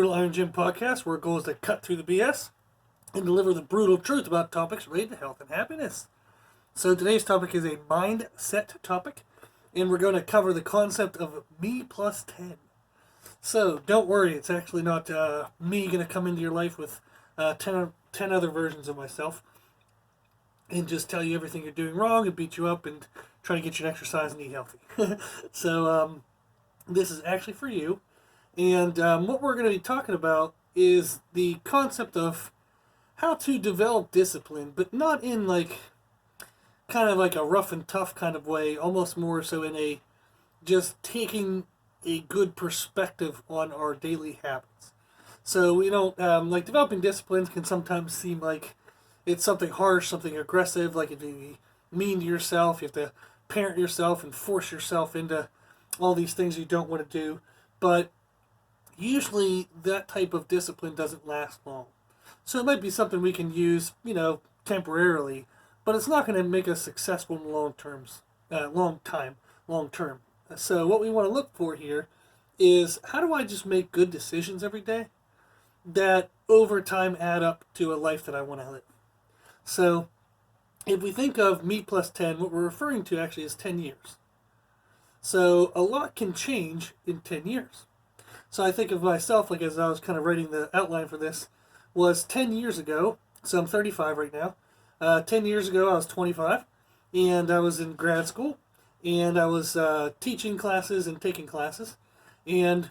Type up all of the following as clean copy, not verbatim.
Brutal Iron Gym podcast, where our goal is to cut through the BS and deliver the brutal truth about topics related to health and happiness. So today's topic is a mindset topic, and we're going to cover the concept of me plus 10. So don't worry, it's actually not me going to come into your life with 10 other versions of myself and just tell you everything you're doing wrong and beat you up and try to get you to exercise and eat healthy. So this is actually for you. And what we're going to be talking about is the concept of how to develop discipline, but not in kind of like a rough and tough kind of way, almost more so in a just taking a good perspective on our daily habits. So we don't, developing disciplines can sometimes seem like it's something harsh, something aggressive, like if you be mean to yourself, you have to parent yourself and force yourself into all these things you don't want to do. But usually that type of discipline doesn't last long. So it might be something we can use, temporarily, but it's not going to make us successful in the long term. So what we want to look for here is, how do I just make good decisions every day that over time add up to a life that I want to live? So if we think of me plus 10, what we're referring to actually is 10 years. So a lot can change in 10 years. So I think of myself, as I was kind of writing the outline for this, was 10 years ago, so I'm 35 right now. 10 years ago I was 25, and I was in grad school, and I was teaching classes and taking classes, and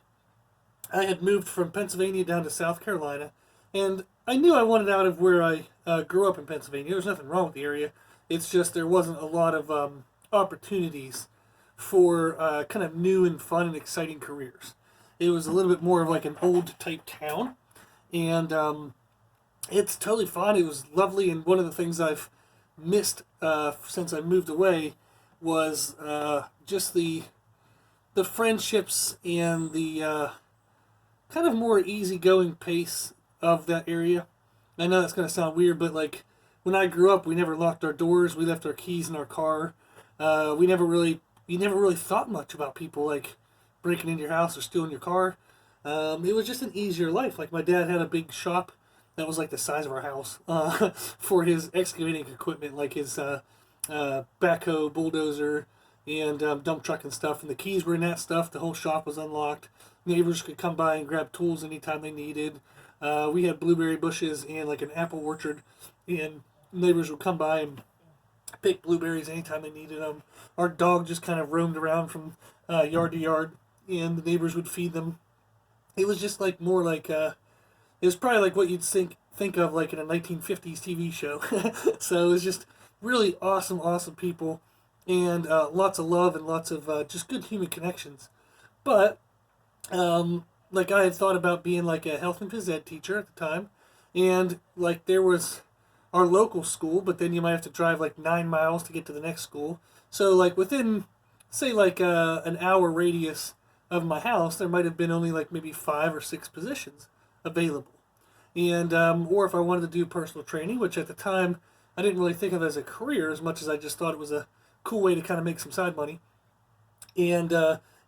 I had moved from Pennsylvania down to South Carolina, and I knew I wanted out of where I grew up in Pennsylvania. There's nothing wrong with the area. It's just there wasn't a lot of opportunities for kind of new and fun and exciting careers. It was a little bit more of like an old type town, and it's totally fine. It was lovely, and one of the things I've missed since I moved away was just the friendships and the kind of more easygoing pace of that area. I know that's going to sound weird, but when I grew up, we never locked our doors. We left our keys in our car. You never really thought much about people breaking into your house or stealing your car. It was just an easier life. My dad had a big shop that was the size of our house for his excavating equipment, his backhoe, bulldozer, and dump truck and stuff. And the keys were in that stuff. The whole shop was unlocked. Neighbors could come by and grab tools anytime they needed. We had blueberry bushes and an apple orchard, and neighbors would come by and pick blueberries anytime they needed them. Our dog just kind of roamed around from yard to yard, and the neighbors would feed them. It was just more it was probably what you'd think of in a 1950s TV show. So it was just really awesome people, and lots of love and lots of just good human connections. But I had thought about being a health and phys ed teacher at the time, and there was our local school, but then you might have to drive 9 miles to get to the next school. So within, say an hour radius of my house, there might have been only maybe 5 or 6 positions available. And or if I wanted to do personal training, which at the time I didn't really think of as a career as much as I just thought it was a cool way to kind of make some side money. And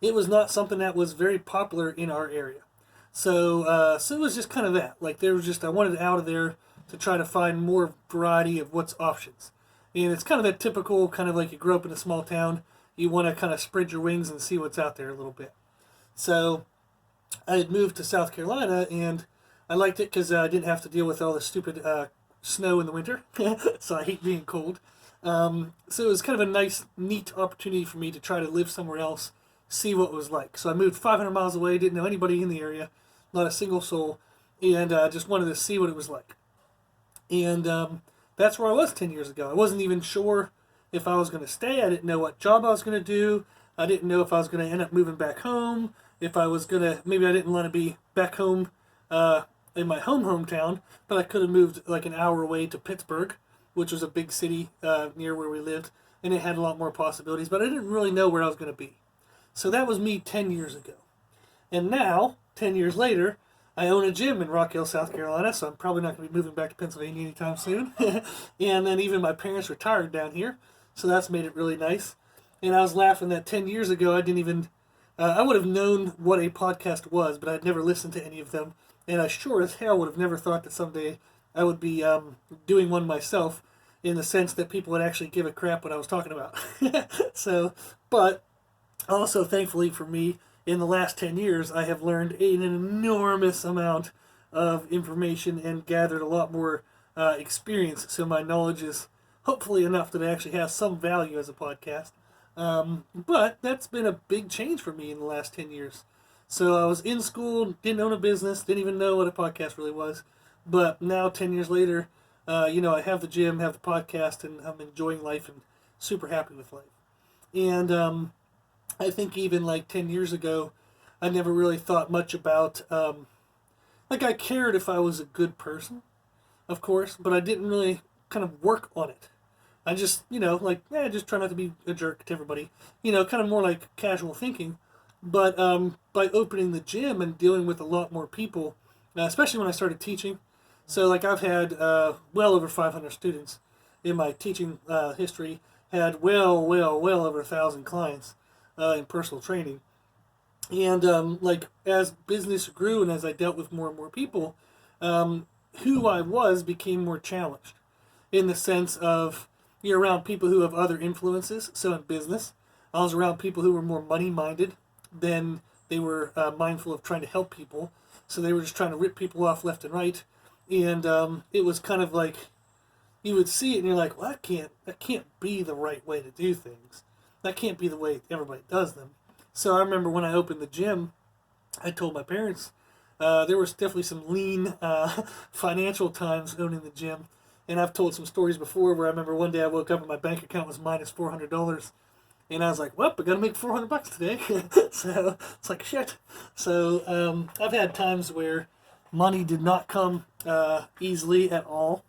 it was not something that was very popular in our area. So it was just kind of that. There was just, I wanted out of there to try to find more variety of what's options. And it's kind of that typical kind of you grew up in a small town, you want to kind of spread your wings and see what's out there a little bit. So I had moved to South Carolina, and I liked it because I didn't have to deal with all the stupid snow in the winter. So I hate being cold. So it was kind of a nice, neat opportunity for me to try to live somewhere else, see what it was like. So I moved 500 miles away, didn't know anybody in the area, not a single soul, and just wanted to see what it was like. And that's where I was 10 years ago. I wasn't even sure if I was going to stay. I didn't know what job I was going to do. I didn't know if I was going to end up moving back home, if I was going to, maybe I didn't want to be back home in my hometown, but I could have moved an hour away to Pittsburgh, which was a big city near where we lived, and it had a lot more possibilities, but I didn't really know where I was going to be. So that was me 10 years ago. And now, 10 years later, I own a gym in Rock Hill, South Carolina, so I'm probably not going to be moving back to Pennsylvania anytime soon. And then even my parents retired down here, so that's made it really nice. And I was laughing that 10 years ago, I didn't even, I would have known what a podcast was, but I'd never listened to any of them and I sure as hell would have never thought that someday I would be doing one myself, in the sense that people would actually give a crap what I was talking about. So, but also thankfully for me, in the last 10 years, I have learned an enormous amount of information and gathered a lot more experience. So my knowledge is hopefully enough that it actually has some value as a podcast. But that's been a big change for me in the last 10 years. So I was in school, didn't own a business, didn't even know what a podcast really was. But now, 10 years later, I have the gym, have the podcast, and I'm enjoying life and super happy with life. And I think even like 10 years ago, I never really thought much about, like I cared if I was a good person, of course, but I didn't really kind of work on it. I just, just try not to be a jerk to everybody. Kind of more like casual thinking. But by opening the gym and dealing with a lot more people, especially when I started teaching, so like I've had well over 500 students in my teaching history, had well over 1,000 clients in personal training. And like as business grew and as I dealt with more and more people, who I was became more challenged in the sense of you're around people who have other influences. So in business, I was around people who were more money-minded than they were mindful of trying to help people. So they were just trying to rip people off left and right. And it was kind of like you would see it and you're like, well, that can't be the right way to do things. That can't be the way everybody does them. So I remember when I opened the gym, I told my parents there was definitely some lean financial times owning the gym. And I've told some stories before where I remember one day I woke up and my bank account was minus $400. And I was like, well, I got to make $400 today. So it's like, shit. So I've had times where money did not come easily at all.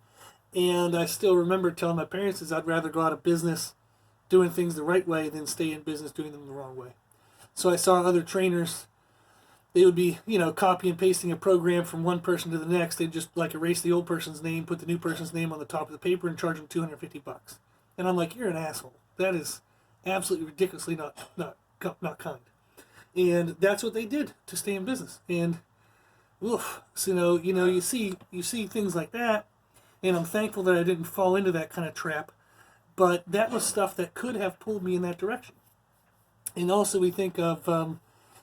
And I still remember telling my parents is I'd rather go out of business doing things the right way than stay in business doing them the wrong way. So I saw other trainers, they would be, copy and pasting a program from one person to the next. They'd just like erase the old person's name, put the new person's name on the top of the paper and charge them $250. And I'm like, you're an asshole. That is absolutely ridiculously not kind. And that's what they did to stay in business. And oof, so you see things like that, and I'm thankful that I didn't fall into that kind of trap. But that was stuff that could have pulled me in that direction. And also we think of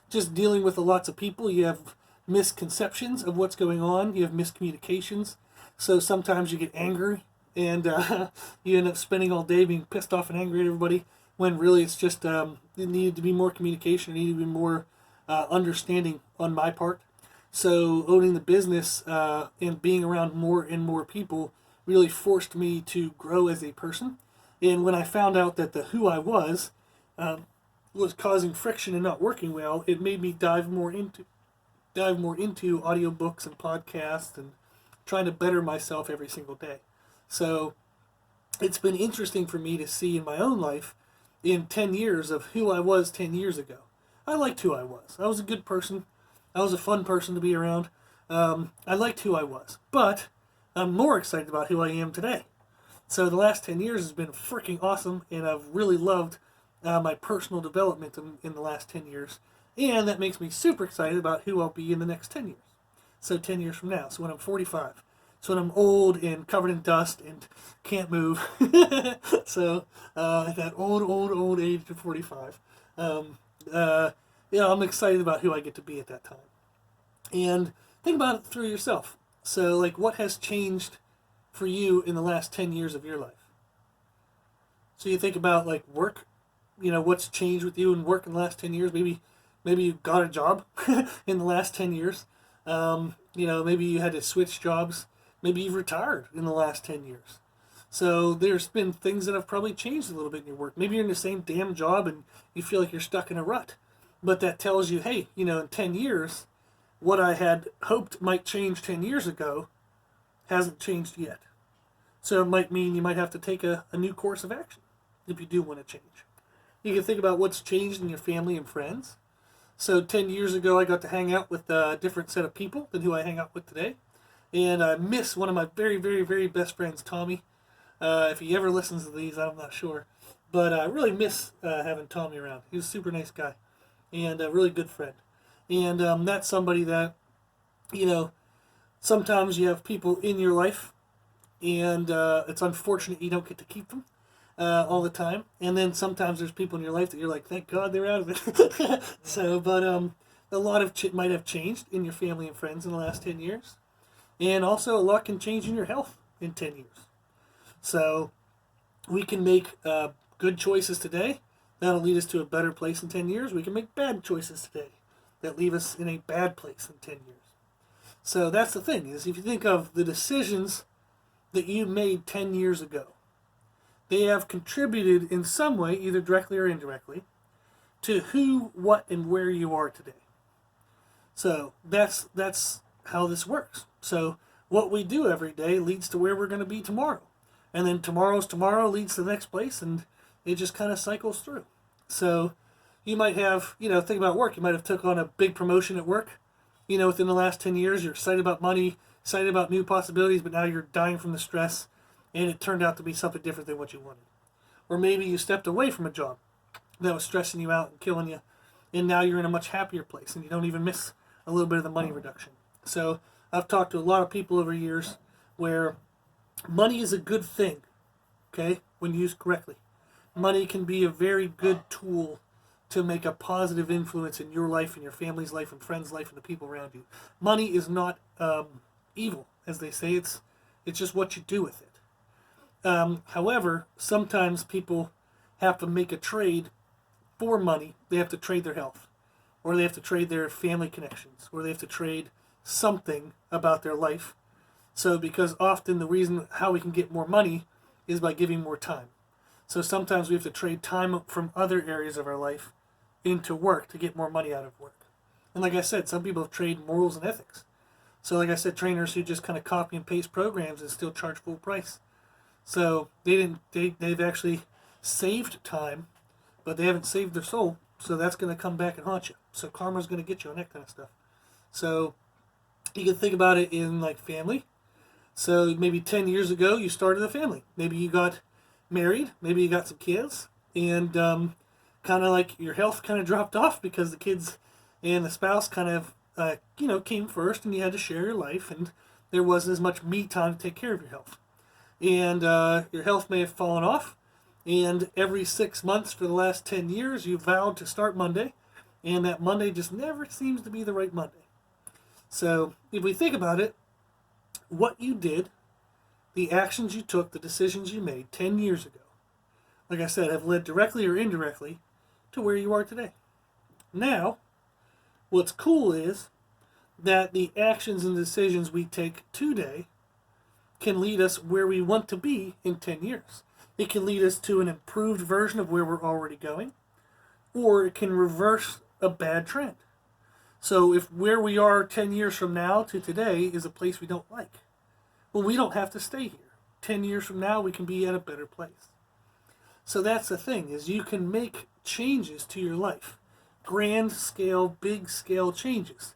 just dealing with lots of people. You have misconceptions of what's going on. You have miscommunications. So sometimes you get angry and you end up spending all day being pissed off and angry at everybody when really it's just it needed to be more communication, it needed to be more understanding on my part. So owning the business and being around more and more people really forced me to grow as a person. And when I found out that the who I was causing friction and not working well, it made me dive more into audiobooks and podcasts and trying to better myself every single day. So it's been interesting for me to see in my own life in 10 years of who I was 10 years ago. I liked who I was. I was a good person. I was a fun person to be around. I liked who I was. But I'm more excited about who I am today. So the last 10 years has been freaking awesome, and I've really loved my personal development in the last 10 years. And that makes me super excited about who I'll be in the next 10 years. So 10 years from now, so when I'm 45. So when I'm old and covered in dust and can't move. So at that old age of 45. I'm excited about who I get to be at that time. And think about it through yourself. So like what has changed for you in the last 10 years of your life? So you think about like work, what's changed with you in work in the last 10 years? Maybe you got a job in the last 10 years. Maybe you had to switch jobs. Maybe you've retired in the last 10 years. So there's been things that have probably changed a little bit in your work. Maybe you're in the same damn job and you feel like you're stuck in a rut. But that tells you, hey, in 10 years, what I had hoped might change 10 years ago hasn't changed yet. So it might mean you might have to take a new course of action if you do want to change. You can think about what's changed in your family and friends. So 10 years ago, I got to hang out with a different set of people than who I hang out with today. And I miss one of my very, very, very best friends, Tommy. If he ever listens to these, I'm not sure. But I really miss having Tommy around. He was a super nice guy and a really good friend. And that's somebody that, Sometimes you have people in your life, and it's unfortunate you don't get to keep them all the time. And then sometimes there's people in your life that you're like, thank God they're out of it. So, but a lot of might have changed in your family and friends in the last 10 years. And also a lot can change in your health in 10 years. So we can make good choices today. That'll lead us to a better place in 10 years. We can make bad choices today that leave us in a bad place in 10 years. So that's the thing, is if you think of the decisions that you made 10 years ago, they have contributed in some way, either directly or indirectly, to who, what, and where you are today. So that's how this works. So what we do every day leads to where we're going to be tomorrow. And then tomorrow's tomorrow leads to the next place, and it just kind of cycles through. So you might have, think about work. You might have took on a big promotion at work, within the last 10 years. You're excited about money, excited about new possibilities, but now you're dying from the stress, and it turned out to be something different than what you wanted. Or maybe you stepped away from a job that was stressing you out and killing you, and now you're in a much happier place, and you don't even miss a little bit of the money reduction. So I've talked to a lot of people over years where money is a good thing, okay, when used correctly. Money can be a very good tool to make a positive influence in your life, and your family's life, and friends' life, and the people around you. Money is not evil, as they say. It's just what you do with it. However, sometimes people have to make a trade for money. They have to trade their health, or they have to trade their family connections, or they have to trade something about their life. So because often the reason how we can get more money is by giving more time. So sometimes we have to trade time from other areas of our life into work to get more money out of work. And like I said, some people have traded morals and ethics. So like I said, trainers who just kind of copy and paste programs and still charge full price. So they've actually saved time, but they haven't saved their soul. So that's going to come back and haunt you. So karma's going to get you on that kind of stuff. So you can think about it in like family. So maybe 10 years ago you started a family. Maybe you got married. Maybe you got some kids. And kind of like your health kind of dropped off because the kids and the spouse kind of, came first, and you had to share your life, and there wasn't as much me time to take care of your health. And your health may have fallen off, and every 6 months for the last 10 years, you vowed to start Monday, and that Monday just never seems to be the right Monday. So if we think about it, what you did, the actions you took, the decisions you made 10 years ago, like I said, have led directly or indirectly to where you are today. Now, what's cool is that the actions and decisions we take today can lead us where we want to be in 10 years. It can lead us to an improved version of where we're already going, or it can reverse a bad trend. So if where we are 10 years from now to today is a place we don't like, well, we don't have to stay here. 10 years from now, we can be at a better place. So that's the thing, is you can make changes to your life. Grand scale, big scale changes.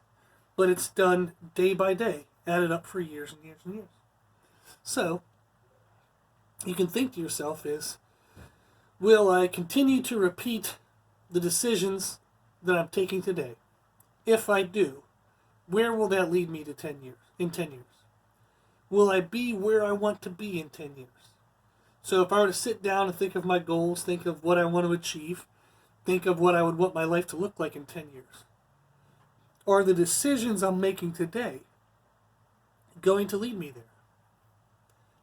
But it's done day by day, added up for years and years and years. So, you can think to yourself is, will I continue to repeat the decisions that I'm taking today? If I do, where will that lead me to 10 years? In 10 years? Will I be where I want to be in 10 years? So if I were to sit down and think of my goals, think of what I want to achieve, think of what I would want my life to look like in 10 years, are the decisions I'm making today going to lead me there?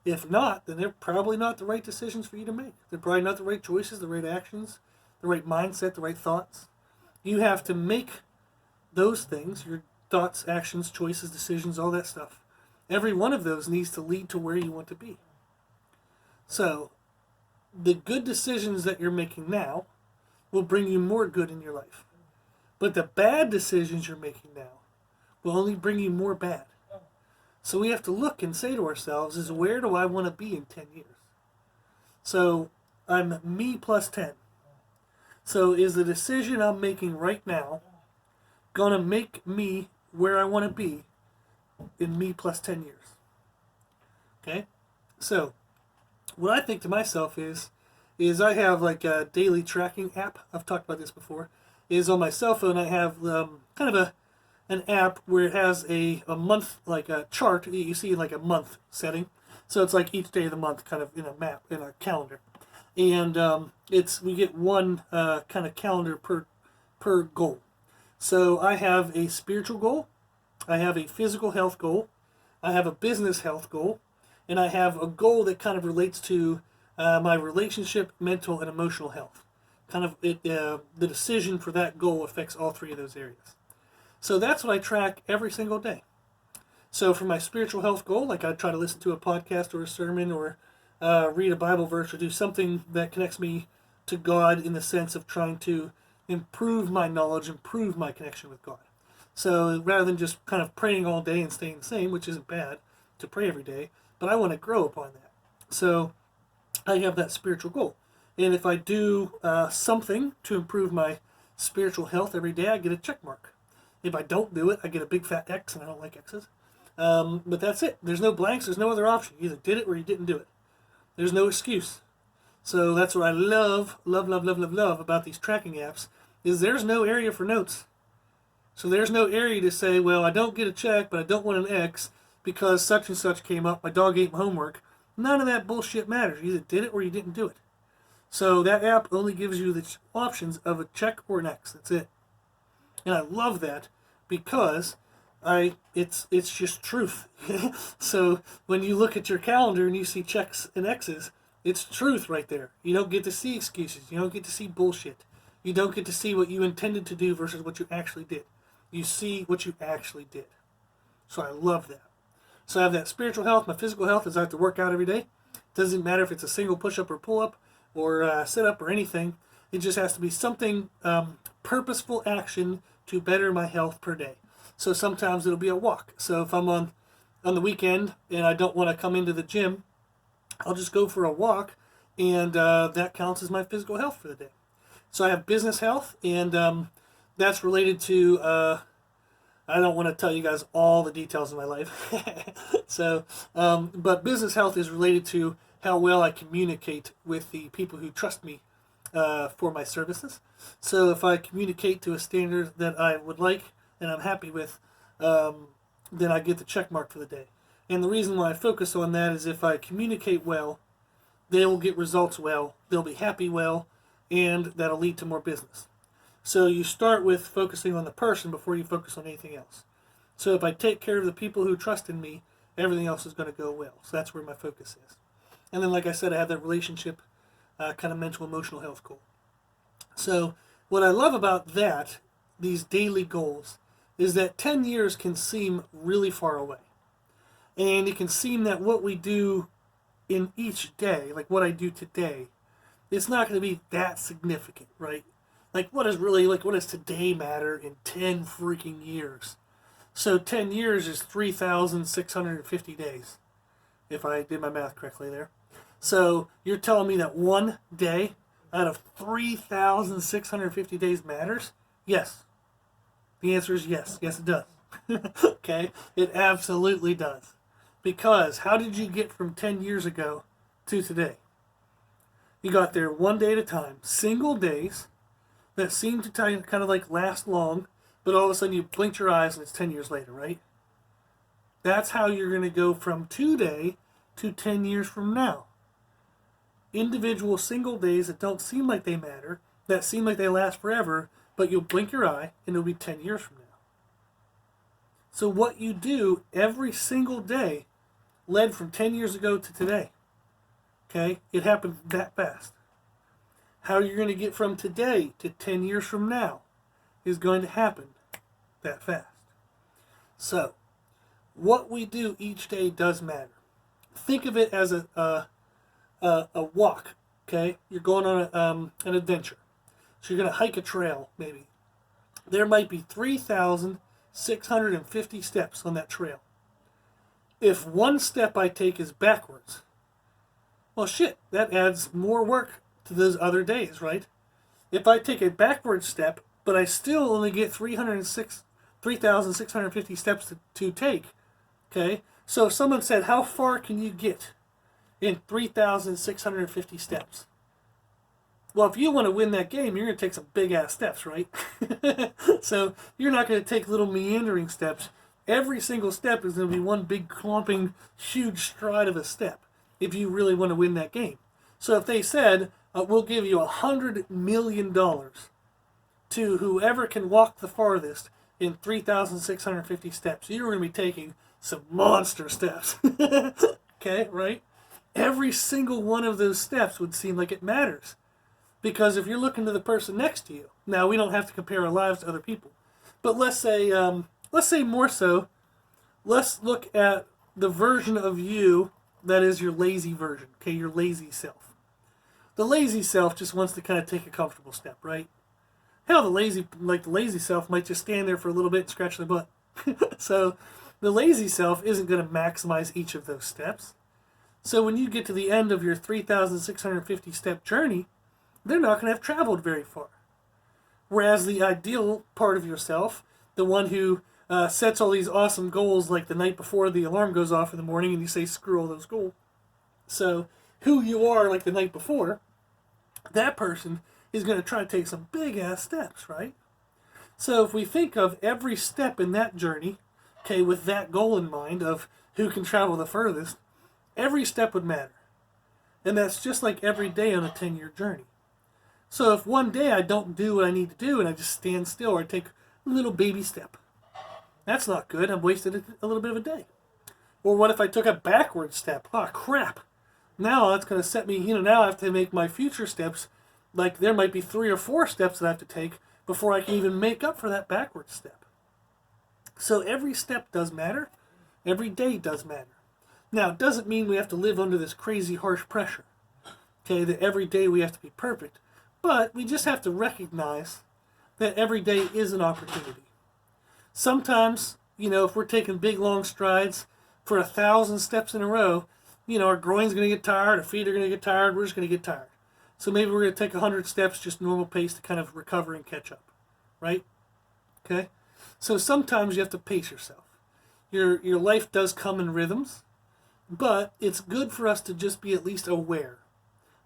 If not, then they're probably not the right decisions for you to make. They're probably not the right choices, the right actions, the right mindset, the right thoughts. You have to make those things, your thoughts, actions, choices, decisions, all that stuff. Every one of those needs to lead to where you want to be. So, the good decisions that you're making now will bring you more good in your life. But the bad decisions you're making now will only bring you more bad. So we have to look and say to ourselves, is where do I want to be in 10 years? So, I'm me plus 10. So is the decision I'm making right now going to make me where I want to be in me plus 10 years? Okay? So, what I think to myself is I have like a daily tracking app. I've talked about this before. Is on my cell phone I have kind of an app where it has a month, like a chart. You see like a month setting. So it's like each day of the month kind of in a map, in a calendar. And we get one kind of calendar per goal. So I have a spiritual goal, I have a physical health goal, I have a business health goal, and I have a goal that kind of relates to my relationship, mental, and emotional health. Kind of the decision for that goal affects all three of those areas. So that's what I track every single day. So for my spiritual health goal, like I try to listen to a podcast or a sermon or read a Bible verse or do something that connects me to God in the sense of trying to improve my knowledge, improve my connection with God. So rather than just kind of praying all day and staying the same, which isn't bad to pray every day, but I want to grow upon that. So I have that spiritual goal. And if I do something to improve my spiritual health every day, I get a check mark. If I don't do it, I get a big fat X, and I don't like X's. But that's it. There's no blanks. There's no other option. You either did it or you didn't do it. There's no excuse. So that's what I love about these tracking apps, is there's no area for notes. So there's no area to say, well, I don't get a check, but I don't want an X because such and such came up. My dog ate my homework. None of that bullshit matters. You either did it or you didn't do it. So that app only gives you the options of a check or an X. That's it. And I love that because it's just truth. So when you look at your calendar and you see checks and X's, it's truth right there. You don't get to see excuses. You don't get to see bullshit. You don't get to see what you intended to do versus what you actually did. You see what you actually did. So I love that. So I have that spiritual health. My physical health is I have to work out every day. Doesn't matter if it's a single push-up or pull-up or sit-up or anything. It just has to be something, purposeful action to better my health per day. So sometimes it'll be a walk. So if I'm on the weekend and I don't want to come into the gym, I'll just go for a walk, and that counts as my physical health for the day. So I have business health, and that's related to, I don't want to tell you guys all the details of my life. So, but business health is related to how well I communicate with the people who trust me for my services. So if I communicate to a standard that I would like and I'm happy with, then I get the check mark for the day. And the reason why I focus on that is if I communicate well, they will get results well, they'll be happy well, and that'll lead to more business. So you start with focusing on the person before you focus on anything else. So if I take care of the people who trust in me, everything else is going to go well. So that's where my focus is. And then, like I said, I have that relationship, kind of mental, emotional health goal. So what I love about that, these daily goals, is that 10 years can seem really far away. And it can seem that what we do in each day, like what I do today, it's not going to be that significant, right? Like what does today matter in 10 freaking years? So 10 years is 3,650 days, if I did my math correctly there. So you're telling me that one day out of 3,650 days matters? Yes. The answer is yes. Yes, it does. Okay? It absolutely does. Because how did you get from 10 years ago to today? You got there one day at a time. Single days that seem to kind of like last long, but all of a sudden you blink your eyes and it's 10 years later, right? That's how you're going to go from today to 10 years from now. Individual single days that don't seem like they matter, that seem like they last forever, but you'll blink your eye and it'll be 10 years from now. So what you do every single day led from 10 years ago to today. Okay? It happened that fast. How you're going to get from today to 10 years from now is going to happen that fast. So, what we do each day does matter. Think of it as a walk, okay? You're going on an adventure. So you're going to hike a trail, maybe. There might be 3,650 steps on that trail. If one step I take is backwards, well, shit, that adds more work to those other days, right? If I take a backward step, but I still only get 3,650 steps to take, okay? So if someone said, how far can you get in 3,650 steps? Well, if you want to win that game, you're going to take some big ass steps, right? So you're not going to take little meandering steps. Every single step is going to be one big clumping, huge stride of a step if you really want to win that game. So if they said, we'll give you $100 million to whoever can walk the farthest in 3,650 steps, you're going to be taking some monster steps. Okay, right? Every single one of those steps would seem like it matters. Because if you're looking to the person next to you, now we don't have to compare our lives to other people, but let's say more so, let's look at the version of you that is your lazy version, okay, your lazy self. The lazy self just wants to kind of take a comfortable step, right? Hell, the lazy self might just stand there for a little bit and scratch their butt. So the lazy self isn't going to maximize each of those steps. So when you get to the end of your 3,650 step journey, they're not going to have traveled very far. Whereas the ideal part of yourself, the one who sets all these awesome goals like the night before the alarm goes off in the morning and you say, screw all those goals. So who you are like the night before, that person is going to try to take some big ass steps, right? So if we think of every step in that journey, okay, with that goal in mind of who can travel the furthest, every step would matter. And that's just like every day on a 10-year journey. So if one day I don't do what I need to do and I just stand still or I take a little baby step, that's not good. I've wasted a little bit of a day. Or what if I took a backward step? Oh, crap. Now that's going to set me, now I have to make my future steps, like there might be 3 or 4 steps that I have to take before I can even make up for that backward step. So every step does matter. Every day does matter. Now, it doesn't mean we have to live under this crazy harsh pressure, okay, that every day we have to be perfect. But we just have to recognize that every day is an opportunity. Sometimes, if we're taking big, long strides for 1,000 steps in a row, our groin's going to get tired, our feet are going to get tired, we're just going to get tired. So maybe we're going to take 100 steps, just normal pace to kind of recover and catch up, right? Okay? So sometimes you have to pace yourself. Your life does come in rhythms, but it's good for us to just be at least aware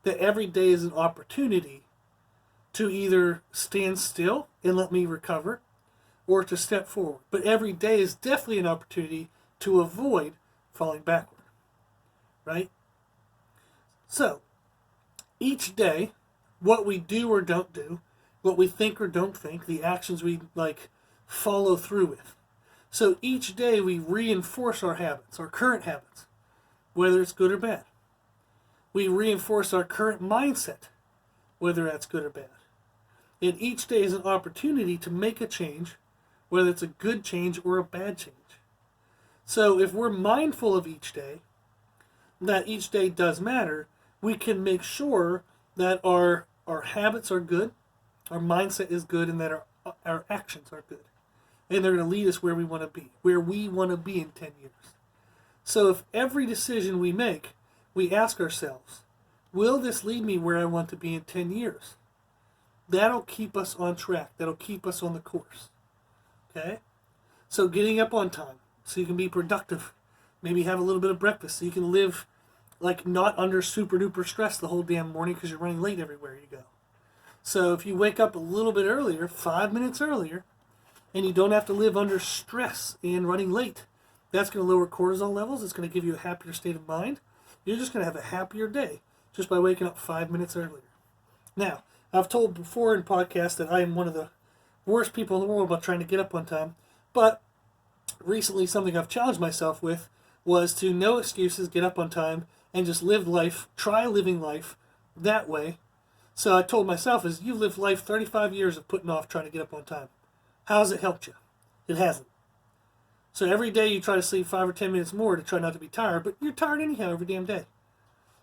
that every day is an opportunity to either stand still and let me recover or to step forward. But every day is definitely an opportunity to avoid falling backward, right? So, each day, what we do or don't do, what we think or don't think, the actions we follow through with. So each day we reinforce our habits, our current habits, whether it's good or bad. We reinforce our current mindset, whether that's good or bad. And each day is an opportunity to make a change, whether it's a good change or a bad change. So if we're mindful of each day, that each day does matter, we can make sure that our habits are good, our mindset is good, and that our actions are good. And they're going to lead us where we want to be in 10 years. So if every decision we make, we ask ourselves, will this lead me where I want to be in 10 years? That'll keep us on track. That'll keep us on the course. Okay? So getting up on time so you can be productive. Maybe have a little bit of breakfast so you can live not under super duper stress the whole damn morning because you're running late everywhere you go. So if you wake up a little bit earlier, 5 minutes earlier, and you don't have to live under stress and running late, that's going to lower cortisol levels. It's going to give you a happier state of mind. You're just going to have a happier day just by waking up 5 minutes earlier. Now, I've told before in podcasts that I am one of the worst people in the world about trying to get up on time, but recently something I've challenged myself with was to no excuses, get up on time, and just live life, try living life that way. So I told myself, you've lived life 35 years of putting off trying to get up on time. How has it helped you? It hasn't. So every day you try to sleep 5 or 10 minutes more to try not to be tired, but you're tired anyhow every damn day.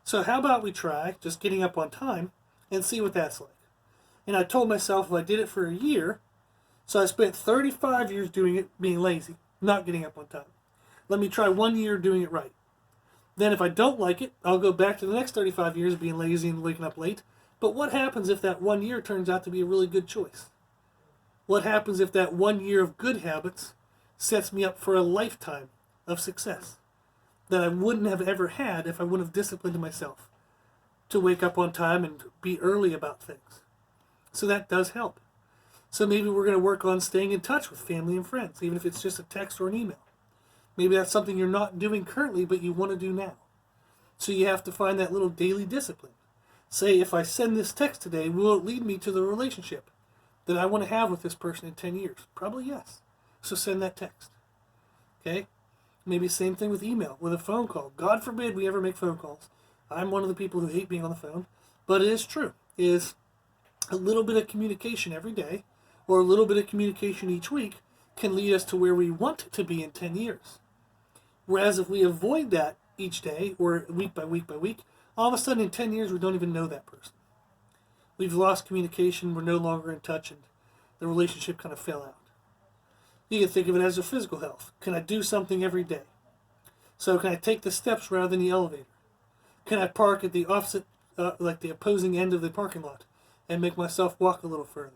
So how about we try just getting up on time and see what that's like? And I told myself if I did it for a year, so I spent 35 years doing it, being lazy, not getting up on time. Let me try 1 year doing it right. Then if I don't like it, I'll go back to the next 35 years being lazy and waking up late. But what happens if that 1 year turns out to be a really good choice? What happens if that 1 year of good habits sets me up for a lifetime of success that I wouldn't have ever had if I wouldn't have disciplined myself to wake up on time and be early about things. So that does help. So maybe we're going to work on staying in touch with family and friends, even if it's just a text or an email. Maybe that's something you're not doing currently, but you want to do now. So you have to find that little daily discipline. Say, if I send this text today, will it lead me to the relationship that I want to have with this person in 10 years? Probably yes. So send that text. Okay? Maybe same thing with email, with a phone call. God forbid we ever make phone calls. I'm one of the people who hate being on the phone. But it is true. Is a little bit of communication every day, or a little bit of communication each week, can lead us to where we want to be in 10 years. Whereas if we avoid that each day, or week by week by week, all of a sudden in 10 years we don't even know that person. We've lost communication, we're no longer in touch, and the relationship kind of fell out. You can think of it as a physical health. Can I do something every day? So can I take the steps rather than the elevator? Can I park at the opposite, like the opposing end of the parking lot, and make myself walk a little further?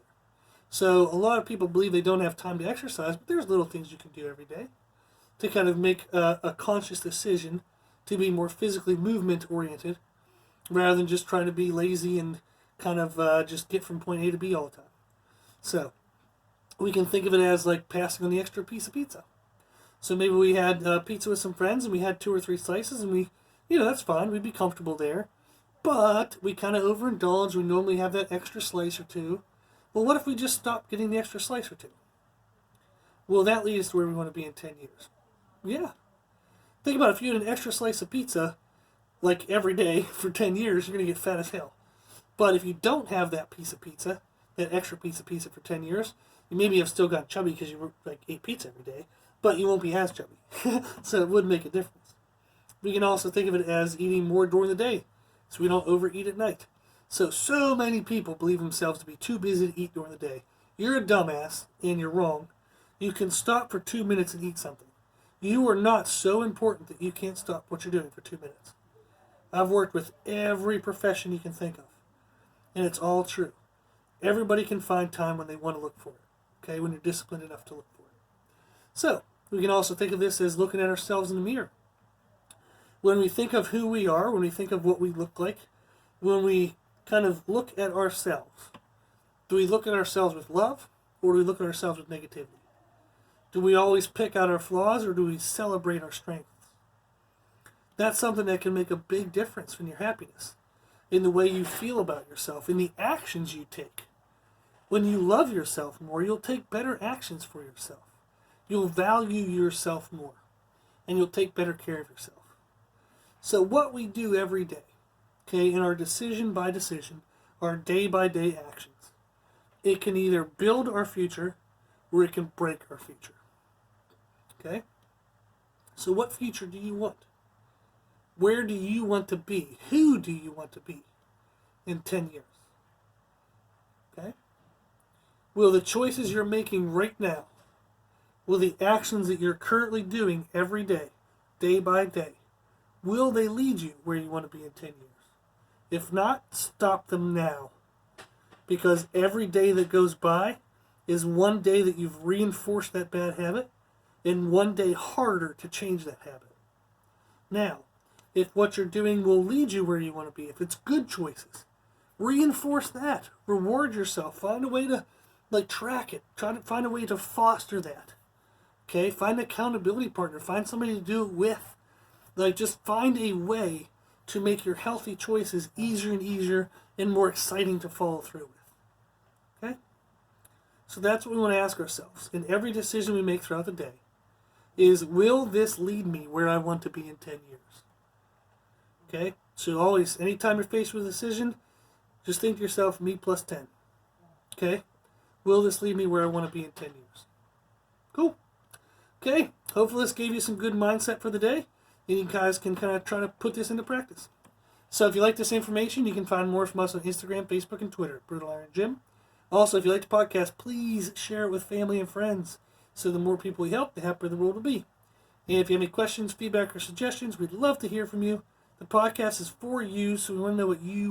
So a lot of people believe they don't have time to exercise, but there's little things you can do every day to kind of make a conscious decision to be more physically movement-oriented rather than just trying to be lazy and kind of just get from point A to B all the time. So we can think of it as like passing on the extra piece of pizza. So maybe we had pizza with some friends and we had 2 or 3 slices and we, that's fine. We'd be comfortable there. But we kind of overindulge. We normally have that extra slice or 2. Well, what if we just stop getting the extra slice or 2? Will that lead us to where we want to be in 10 years? Yeah. Think about it. If you had an extra slice of pizza, like every day for 10 years, you're going to get fat as hell. But if you don't have that piece of pizza, that extra piece of pizza for 10 years, you maybe have still got chubby because you ate pizza every day, but you won't be as chubby. So it would make a difference. We can also think of it as eating more during the day, so we don't overeat at night. So many people believe themselves to be too busy to eat during the day. You're a dumbass, and you're wrong. You can stop for 2 minutes and eat something. You are not so important that you can't stop what you're doing for 2 minutes. I've worked with every profession you can think of, and it's all true. Everybody can find time when they want to look for it, okay, when you're disciplined enough to look for it. So, we can also think of this as looking at ourselves in the mirror. When we think of who we are, when we think of what we look like, when we kind of look at ourselves, do we look at ourselves with love, or do we look at ourselves with negativity? Do we always pick out our flaws, or do we celebrate our strengths? That's something that can make a big difference in your happiness, in the way you feel about yourself, in the actions you take. When you love yourself more, you'll take better actions for yourself. You'll value yourself more, and you'll take better care of yourself. So what we do every day, okay, in our decision by decision, our day by day actions, it can either build our future or it can break our future. Okay? So what future do you want? Where do you want to be? Who do you want to be in 10 years? Okay? Will the choices you're making right now, will the actions that you're currently doing every day, day by day, will they lead you where you want to be in 10 years? If not, stop them now. Because every day that goes by is one day that you've reinforced that bad habit and one day harder to change that habit. Now, if what you're doing will lead you where you want to be, if it's good choices, reinforce that. Reward yourself. Find a way to track it. Try to find a way to foster that. Okay? Find an accountability partner. Find somebody to do it with. Just find a way to make your healthy choices easier and easier and more exciting to follow through with. Okay? So that's what we want to ask ourselves in every decision we make throughout the day is, will this lead me where I want to be in 10 years? Okay? So always, anytime you're faced with a decision, just think to yourself, me plus 10. Okay? Will this lead me where I want to be in 10 years? Cool. Okay? Hopefully this gave you some good mindset for the day, and you guys can kind of try to put this into practice. So if you like this information, you can find more from us on Instagram, Facebook, and Twitter, Brutal Iron Gym. Also, if you like the podcast, please share it with family and friends. So the more people we help, the happier the world will be. And if you have any questions, feedback, or suggestions, we'd love to hear from you. The podcast is for you, so we want to know what you